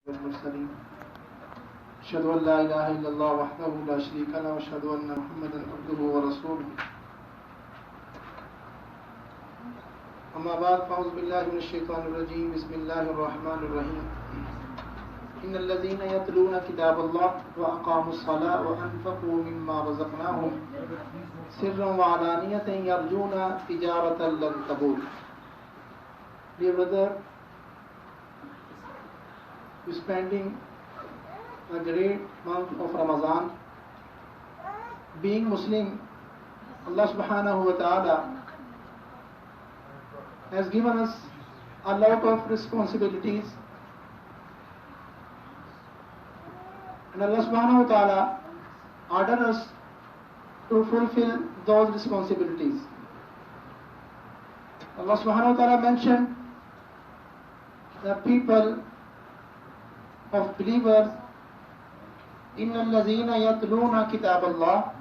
المرسلين أشهد أن لا إله إلا الله وحده لا شريك له وأشهد أن محمدا عبده ورسوله أما بعد فأعوذ بالله من الشيطان الرجيم بسم الله الرحمن الرحيم إن الذين يتلون كتاب الله وأقاموا الصلاة وأنفقوا مما رزقناهم سرا وعلانية يرجون تجارة لن تبور. Dear brother, we spending a great month of Ramadan. Being Muslim, Allah subhanahu wa ta'ala has given us a lot of responsibilities, and Allah subhanahu wa ta'ala ordered us to fulfill those responsibilities. Allah subhanahu wa ta'ala mentioned the people of believers, Inna allazina yatluna kitab Allah,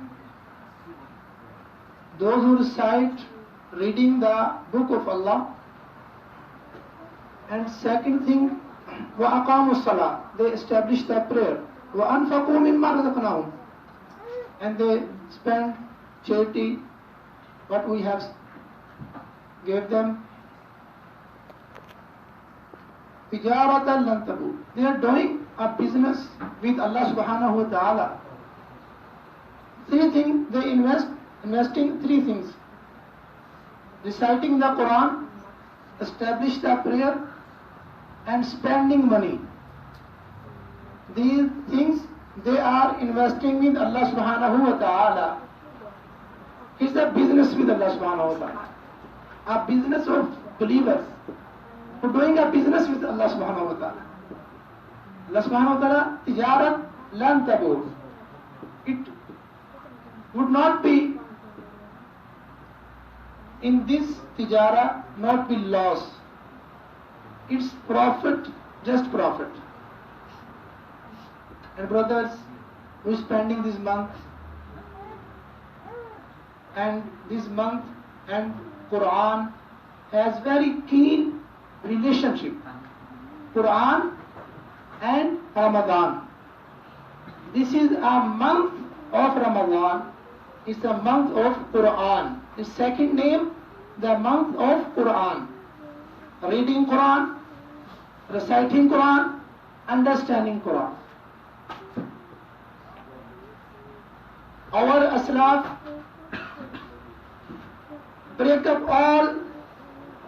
those who recite reading the book of Allah. And second thing, wa aqamu salah, they establish the prayer. Wa anfaqu mimma razaqnahum, and they spend charity what we have gave them. Tijaratan lan tabur, they are doing a business with Allah subhanahu wa ta'ala. Three things they investing three things: reciting the Quran, establish the prayer, and spending money. These things they are investing with Allah subhanahu wa ta'ala. It's a business with Allah subhanahu wa ta'ala, a business of believers who doing a business with Allah subhanahu wa ta'ala. Allah subhanahu wa ta'ala, tijarat lan tabur, it would not be in this tijara, not be loss. It's profit, just profit. And brothers, we spending this month, and this month and Quran has very keen relationship. Quran and Ramadan. This is a month of Ramadan. It's a month of Quran. Its second name, the month of Quran. Reading Quran, reciting Quran, understanding Quran. Our Aslaf break up all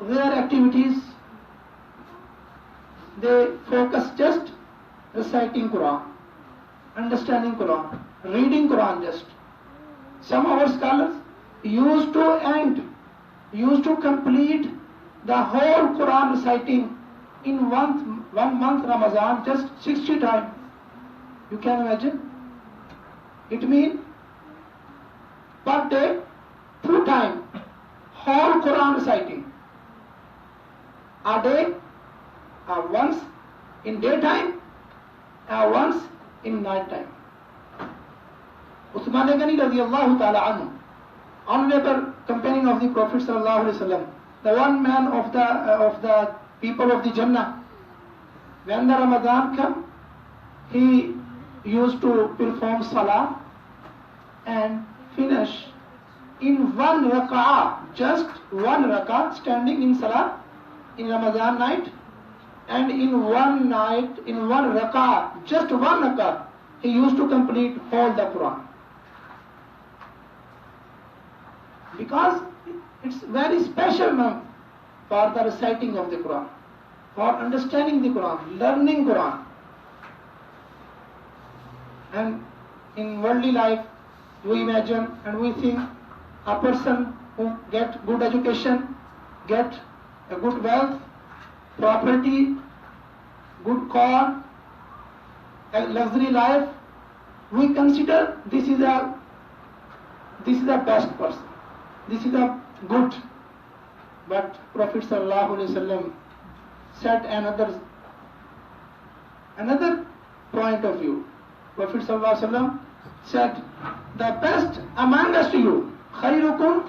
their activities. They focus just reciting Quran, understanding Quran, reading Quran just. Some of our scholars used to complete the whole Quran reciting in one month Ramadan, just 60 times. You can imagine? It means per day 2 times whole Quran reciting. A day, once in daytime, once in night time. Uthman Ghani radiyallahu ta'ala anhu, honorable companion of the Prophet sallallahu alaihi wasallam, the one man of the people of the Jannah. When the Ramadan come, he used to perform salah and finish in one rak'ah, just one rak'ah, standing in salah in Ramadan night, and in one night, in one rak'ah, just one rak'ah, he used to complete all the Quran. Because it's very special month for the reciting of the Quran, for understanding the Quran, learning Quran. And in worldly life, we imagine and we think a person who get good education, get a good wealth, property, good car, a luxury life, we consider this is a best person, this is a good. But Prophet sallallahu alaihi wasallam said another point of view. Prophet sallallahu alaihi wasallam said, the best among us to you, khairukum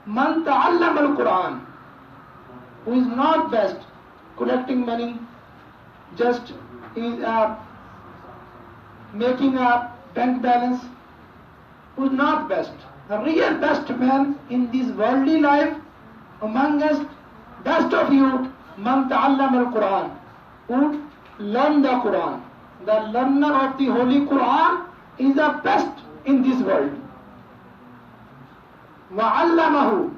man ta'allama al-Quran, who is not best collecting money, just is making a bank balance, who is not best. The real best man in this worldly life, among us, best of you, man ta'allam al-Quran, who learn the Quran. The learner of the Holy Quran is the best in this world. وَعَلَّمَهُ,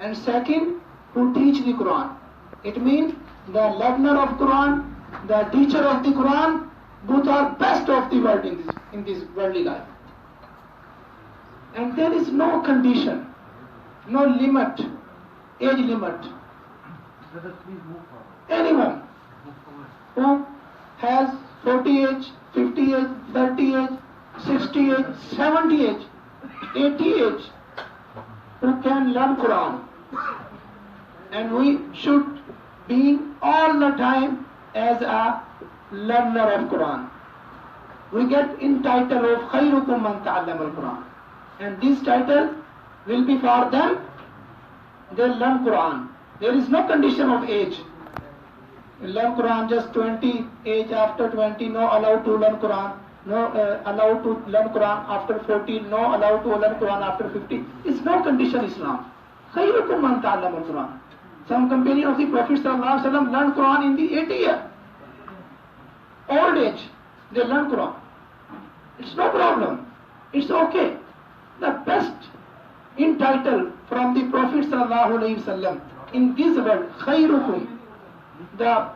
and second, who teach the Quran. It means the learner of Quran, the teacher of the Quran, both are best of the world in this worldly life. And there is no condition, no limit, age limit. Anyone who has 40 age, 50 age, 30 age, 60 age, 70 age, 80 age, who can learn Quran. And we should be all the time as a learner of Quran. We get in title of خَيْرُكُمْ مَنْ تَعَلَّمَ الْقُرْآنِ. And this title will be for them, they learn Quran. There is no condition of age. You learn Quran just 20 age, after 20 no allowed to learn Quran, no allowed to learn Quran after 40, no allowed to learn Quran after 50. It's no condition Islam. خَيْرُكُمْ مَنْ تَعَلَّمَ الْقُرْآنِ. Some companion of the Prophet ﷺ learned Quran in the 80 year. Old age, they learn Quran. It's no problem. It's okay. The best in title from the Prophet ﷺ in this world, خَيْرُكُمْ, the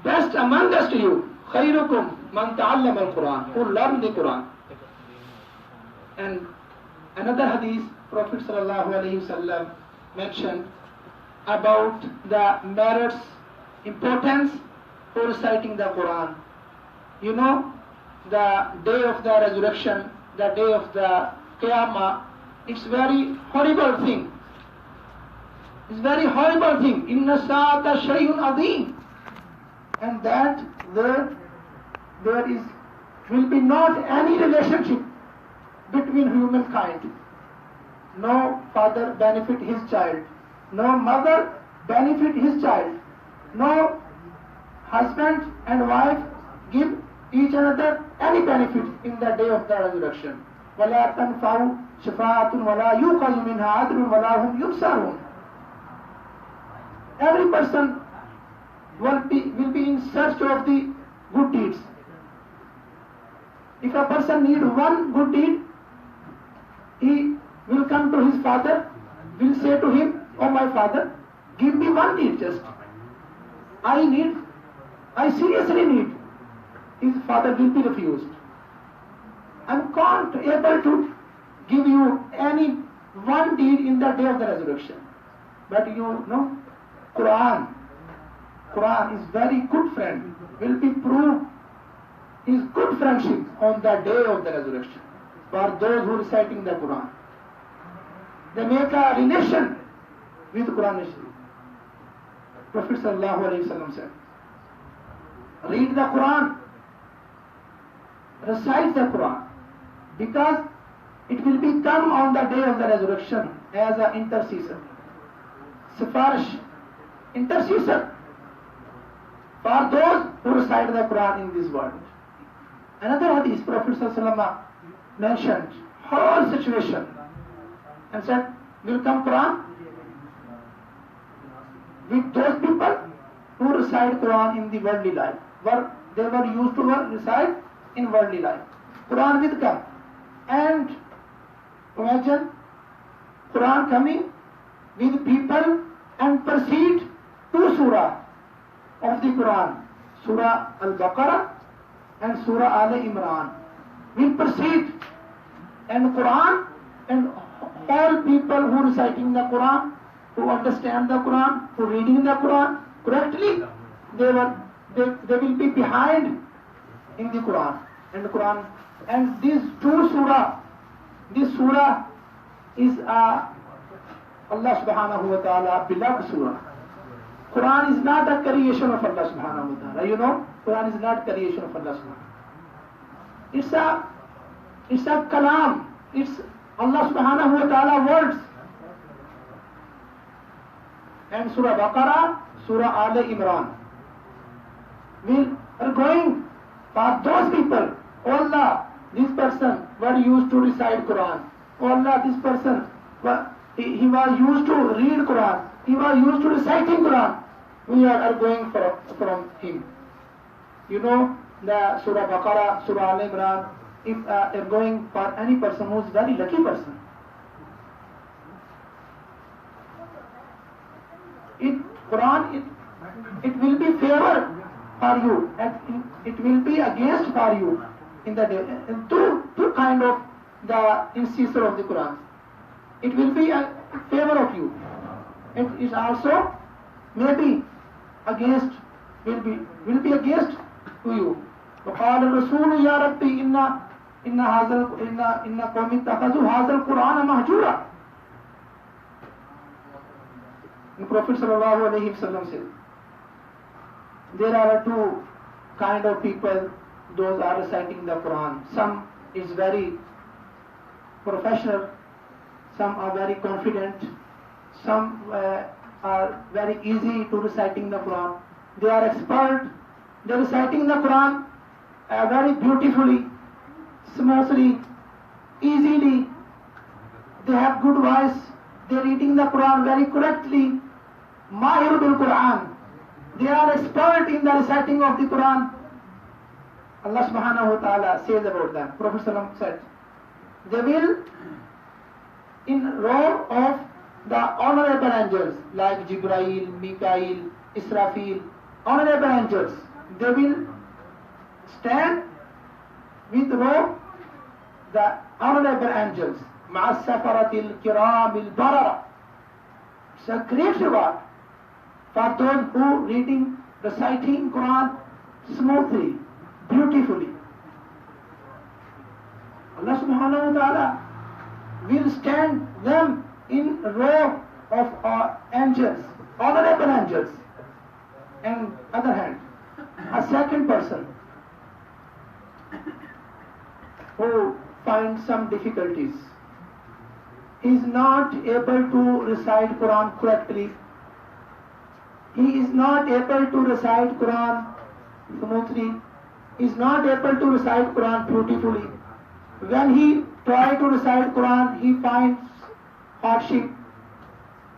best among us to you, خَيْرُكُمْ مَنْ تَعَلَّمَ الْقُرْآنِ, who learn the Quran. And another hadith, Prophet ﷺ mentioned about the merits, importance for reciting the Quran. You know, the day of the resurrection, the day of the Qiyamah, it's very horrible thing. It's very horrible thing. Inna sa'ata shay'un adhim. And that there will be not any relationship between humankind. No father benefit his child. No mother benefit his child. No husband and wife give each another any benefit in the day of the resurrection. وَلَا تَنْفَعُ شَفَاعَةٌ وَلَا يُؤْخَذُ مِنْهَا عَدْلٌ وَلَا هُمْ يُنصَرُونَ. Every person will be in search of the good deeds. If a person needs one good deed, he will come to his father, will say to him, "Oh my father, give me one deed just. I seriously need." His father will be refused. I can't able to give you any one deed in the day of the resurrection. But you know, Quran is very good friend, will be proof his good friendship on the day of the resurrection for those who are reciting the Quran. They make a relation with Quran. Prophet ﷺ said, read the Quran, recite the Quran, because it will become on the day of the resurrection as an intercessor. Sifarish, intercessor for those who recite the Quran in this world. Another hadith, Prophet ﷺ mentioned whole situation and said, will come Quran with those people who recite Quran in the worldly life. They were used to recite in worldly life. Quran will come. And imagine Quran coming with people and proceed two surah of the Quran, Surah Al-Baqarah and Surah Al-Imran. Will proceed, and Quran and all people who reciting the Quran, who understand the Quran, who reading the Quran correctly, they will be behind in the Quran. And these two surah, this surah is Allah subhanahu wa ta'ala beloved surah. Quran is not a creation of Allah subhanahu wa ta'ala. You know, Quran is not creation of Allah subhanahu wa ta'ala. It's a kalam. It's Allah subhanahu wa ta'ala words. And Surah Baqarah, Surah Al Imran. For those people, oh Allah, this person were used to recite Quran. Oh Allah, this person, he was used to read Quran. He was used to reciting Quran. We are going from him. You know the Surah Baqarah, Surah Al Imran, if they're going for any person who is very lucky person. Quran, it will be favor for you, and it will be against for you in the day. And two kind of the incisor of the Quran. It will be a favor of you. It is also maybe against, will be against to you. وقال الرسول يا ربي إن قوم اتخذوا هذا القرآن مهجورا. The Prophet sallallahu alaihi wasallam said, there are two kind of people, those are reciting the Quran. Some is very professional, some are very confident, some are very easy to reciting the Quran. They are expert, they are reciting the Quran very beautifully, smoothly, easily. They have good voice, they are reading the Quran very correctly. Mahir bil Quran. They are expert in the reciting of the Quran. Allah subhanahu wa ta'ala says about them. Prophet sallam said, they will, in row of the honorable angels like Jibrail, Mikail, Israfil, honorable angels, they will stand with row the honorable angels. Ma'a safaratil kiramil barara. It's a great reward for those who reading, reciting Quran smoothly, beautifully. Allah subhanahu wa ta'ala will stand them in row of angels, honorable angels. And other hand, a second person who finds some difficulties, he is not able to recite Quran correctly. He is not able to recite Quran smoothly. He is not able to recite Quran beautifully. When he tries to recite Quran, he finds hardship,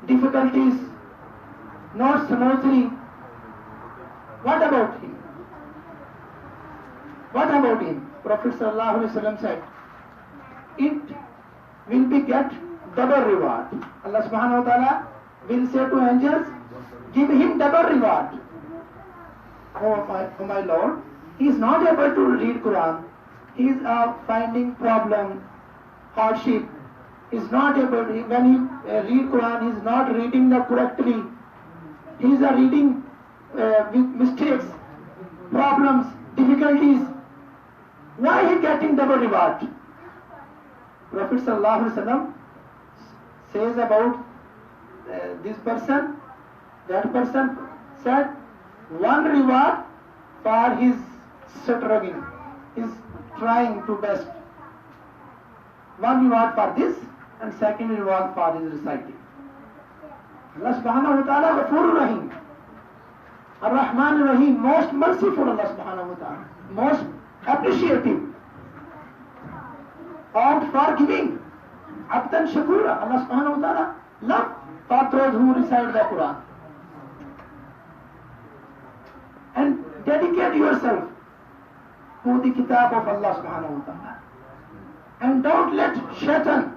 difficulties, not smoothly. What about him? What about him? Prophet sallallahu alaihi wasallam said, it will be get double reward. Allah subhanahu wa ta'ala will say to angels, give him double reward. Oh my Lord, he is not able to read Quran. He is finding problem, hardship. He is not able to, when he read Quran, he is not reading the correctly. He is reading with mistakes, problems, difficulties. Why he getting double reward? Prophet sallallahu alaihi wasallam says about this person, that person said, one reward for his struggling, is trying to best. One reward for this and second reward for his reciting. Allah subhanahu wa ta'ala Ghafur Rahim, Ar-Rahman Rahim, most merciful Allah subhanahu wa ta'ala, most appreciative, and forgiving, Abdan Shakura. Allah subhanahu wa ta'ala love for those who recite the Quran. And dedicate yourself to the kitab of Allah subhanahu wa ta'ala. And don't let shaitan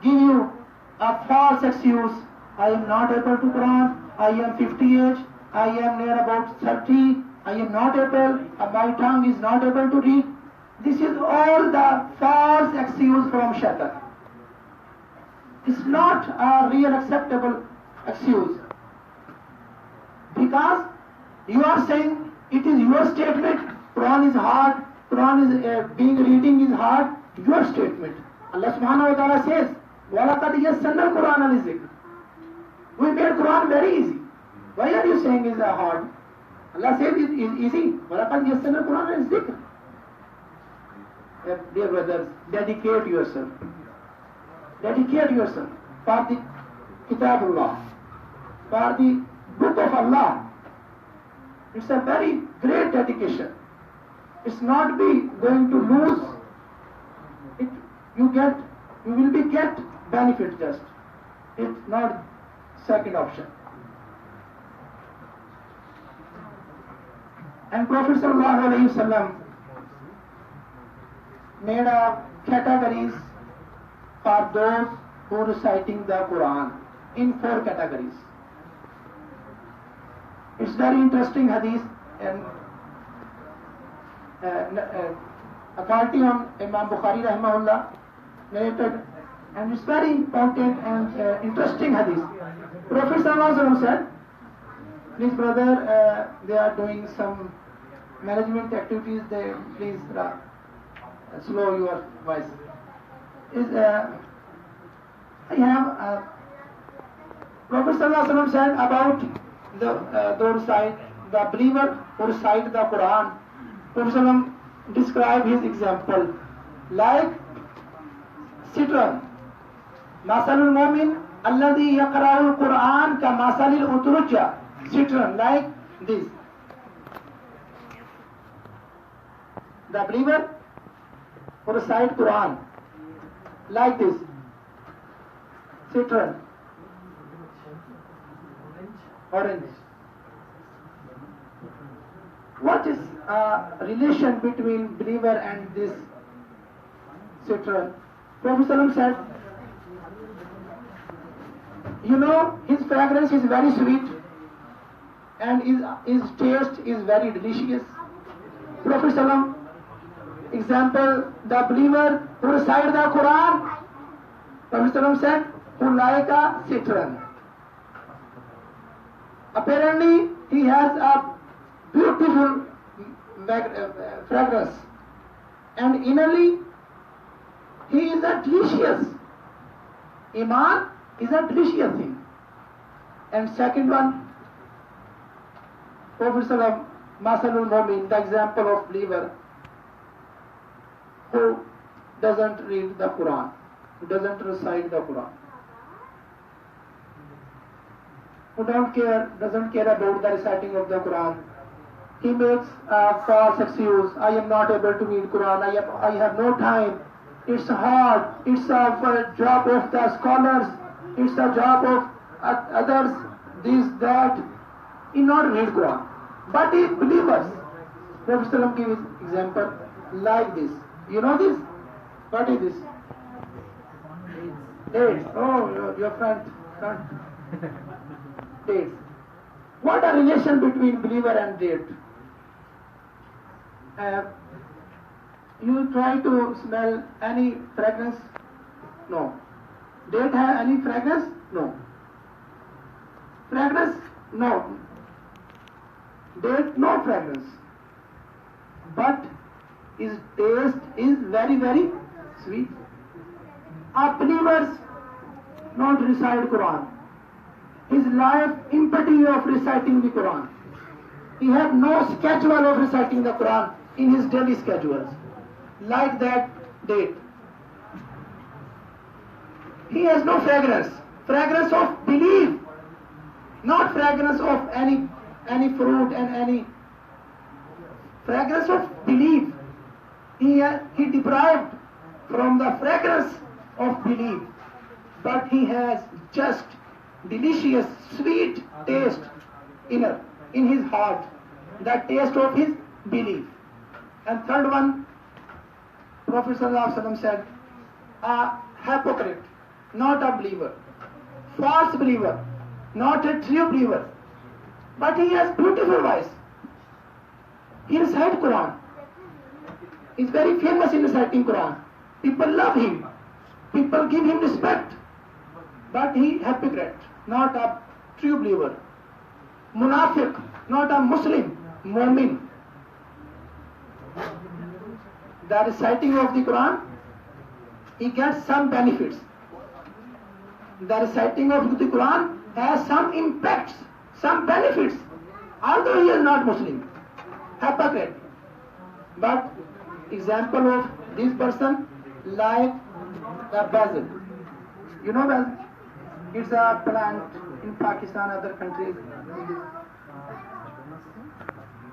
give you a false excuse. I am not able to Quran, I am 50 age, I am near about 30, I am not able, my tongue is not able to read. This is all the false excuse from shaitan. It's not a real acceptable excuse. Because you are saying it is your statement, Quran is hard, Quran is being reading is hard, your statement. Allah subhanahu wa ta'ala says, وَلَقَدْ يَسَّرْنَا الْقُرْآنَ لِلذِّكْرِ. We made Quran very easy. Why are you saying it's hard? Allah says it is easy. وَلَقَدْ يَسَّرْنَا الْقُرْآنَ لِلذِّكْرِ. Dear brothers, dedicate yourself. Dedicate yourself for the Kitabullah, for the Book of Allah. It's a very great dedication. It's not be going to lose. It you will be get benefit just. It's not second option. And Prophet sallallahu alaihi wasallam made a categories for those who are reciting the Quran in 4 categories. It's very interesting hadith and authority on Imam Bukhari rahimahullah narrated, and it's very important and interesting hadith. Prophet sallallahu alaihi wasallam said, please brother, they are doing some management activities, they please slow your voice. I have Prophet sallallahu alaihi wasallam said about the believer who recite the Quran. Prophet sallallahu alaihi wasallam described his example like citron. Masalul mu'min alladhi yaqra'ul Quran ka masalil utruja. Citron, like this. The believer who recite Quran like this. Citron. Orange. What is relation between believer and this citron? Prophet ﷺ said, you know, his fragrance is very sweet and his taste is very delicious. Prophet ﷺ, example, the believer who recite the Quran, Prophet ﷺ said, who like a citron. Apparently, he has a beautiful fragrance, and innerly, he is a delicious. Iman is a delicious thing. And second one, Prophet ﷺ, Masalul Mu'min, the example of believer who doesn't read the Quran, who doesn't recite the Quran, who doesn't care about the reciting of the Quran. He makes a false excuse. I am not able to read Quran. I have no time. It's hard. It's a job of the scholars. It's a job of others. This, that. He not read Quran. But he believers. Prophet ﷺ gives example like this. You know this? What is this? Dates. Oh, your friend. Dates. What a relation between believer and date? You try to smell any fragrance? No. Date have any fragrance? No. Fragrance? No. Date, no fragrance. But his taste is very, very sweet. Our believers not recite Quran. His life empty of reciting the Quran. He have no schedule of reciting the Quran in his daily schedules. Like that date. He has no fragrance. Fragrance of belief. Not fragrance of any fruit and any fragrance of belief. He deprived from the fragrance of belief. But he has just delicious, sweet taste in his heart. That taste of his belief. And third one, Prophet ﷺ said, a hypocrite, not a believer, false believer, not a true believer, but he has beautiful voice. He recites Quran. He is very famous in reciting Quran. People love him. People give him respect. But he hypocrite, not a true believer. Munafiq, not a Muslim, Mu'min. The reciting of the Quran, he gets some benefits. The reciting of the Quran has some impacts, some benefits, although he is not Muslim, hypocrite. But example of this person, like the basil. You know basil? It's a plant in Pakistan, other countries.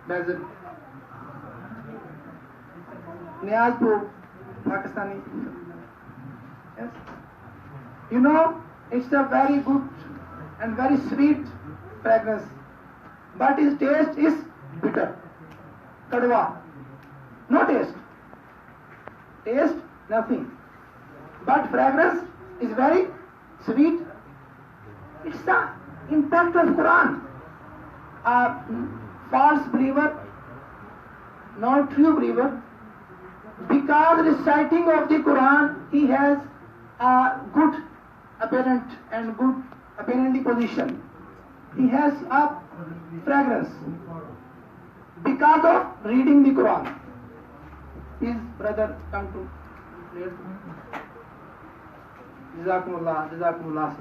Basil. Niyazpur, Pakistani. Yes. You know, it's a very good and very sweet fragrance, but its taste is bitter. Kadwa. No taste. Taste, nothing. But fragrance is very sweet. It's the impact of Quran. A false believer, not true believer, because reciting of the Quran, he has a good apparent and good apparently position. He has a fragrance because of reading the Quran. His brother come to Jazakumullah, Jazakumullah.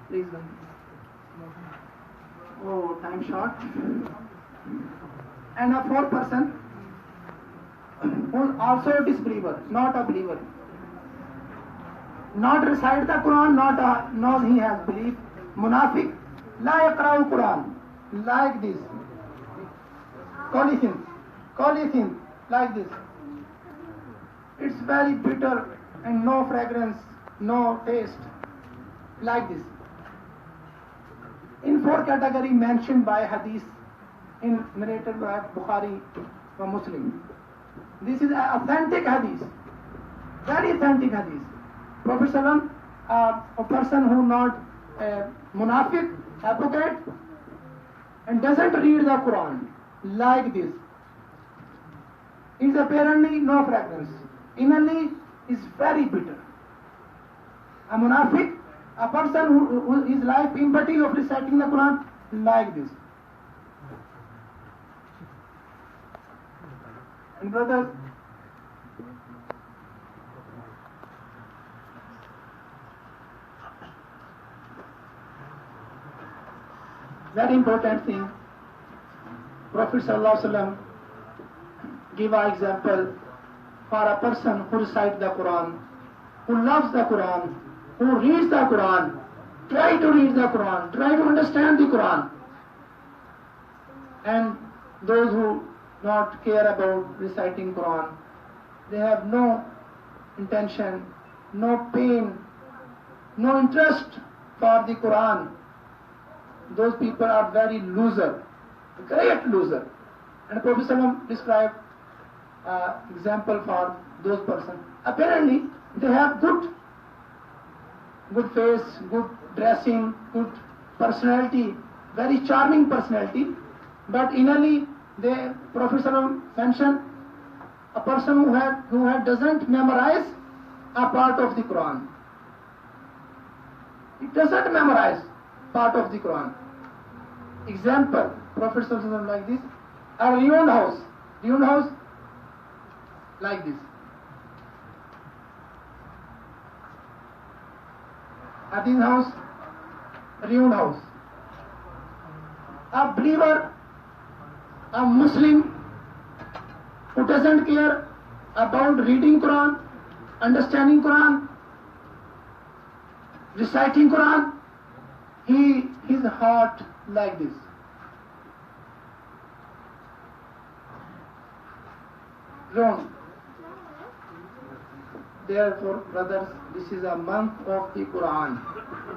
Please. Oh, time short. And a fourth person who is also a disbeliever, not a believer. Not recite the Quran, not he has belief. Munafiq, la yaqra'u Quran, like this. Call like this. It's very bitter and no fragrance, no taste, like this. In four category mentioned by hadith, in narrated by Bukhari or Muslim. This is an authentic hadith, very authentic hadith. Prophet Sallam, a person who not a munafiq, hypocrite, and doesn't read the Quran, like this. Is apparently no fragrance. Innerly is very bitter. A munafiq, a person who is life empty of reciting the Quran, like this. And brothers, very important thing, Prophet Sallallahu Alaihi Wasallam give an example for a person who recites the Quran, who loves the Quran, who reads the Quran, try to read the Quran, try to understand the Quran. And those who not care about reciting Quran, they have no intention, no pain, no interest for the Quran. Those people are very loser, great loser. And Prophet ﷺ described example for those persons. Apparently, they have good face, good dressing, good personality, very charming personality, but innerly, Prophet ﷺ mentioned a person who doesn't memorize a part of the Quran. It doesn't memorize part of the Quran. Example, Prophet ﷺ like this, a ruined house, like this. Hadith house, ruined house. A believer, a Muslim who doesn't care about reading Quran, understanding Quran, reciting Quran, his heart like this. Wrong. Therefore, brothers, this is a month of the Quran.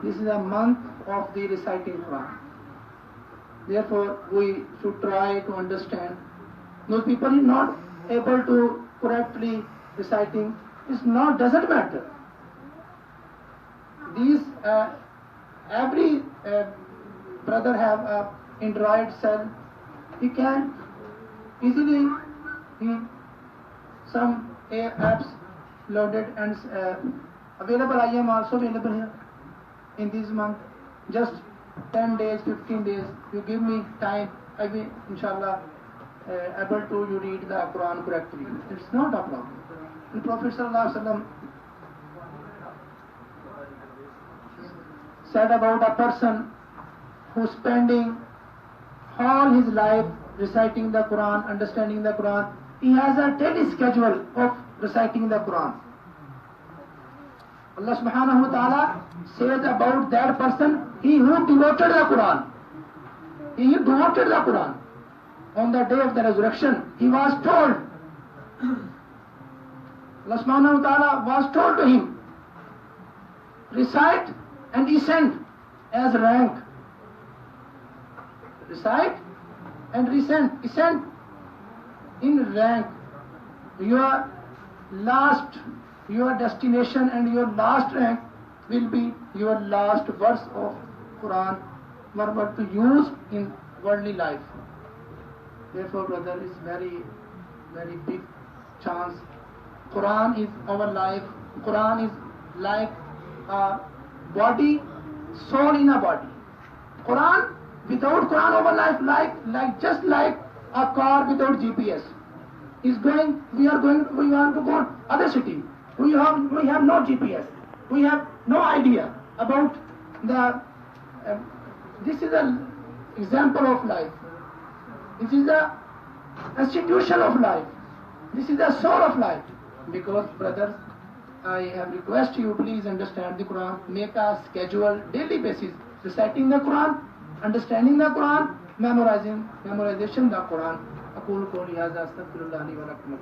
This is a month of the reciting Quran. Therefore, we should try to understand. Those people are not able to correctly reciting. Doesn't matter. These every brother have a Android cell. He can easily some apps loaded and available. I am also available here in this month. Just 10 days, 15 days. You give me time. I will, inshallah, able to you read the Quran correctly. It's not a problem. The Prophet Sallallahu Alaihi Wasallam said about a person who's spending all his life reciting the Quran, understanding the Quran. He has a daily schedule of reciting the Quran. Allah subhanahu wa ta'ala says about that person, he who devoted the Quran. He devoted the Quran. On the day of the resurrection, he was told, Allah subhanahu wa ta'ala was told to him, recite and ascend as rank. Recite and ascend in rank. Your destination and your last rank will be your last verse of Quran, what to use in worldly life. Therefore, brother, it's very, very big chance. Quran is our life. Quran is like a body, soul in a body. Quran, without Quran our life, like just like a car without GPS. We want to go other city. We have no GPS. We have no idea about the. This is an example of life. This is the institution of life. This is the soul of life. Because, brothers, I have request you, please understand the Quran. Make a schedule, daily basis, reciting the Quran, understanding the Quran, memorization the Quran. أقول قولي هذا أستغفر الله لي ولكم.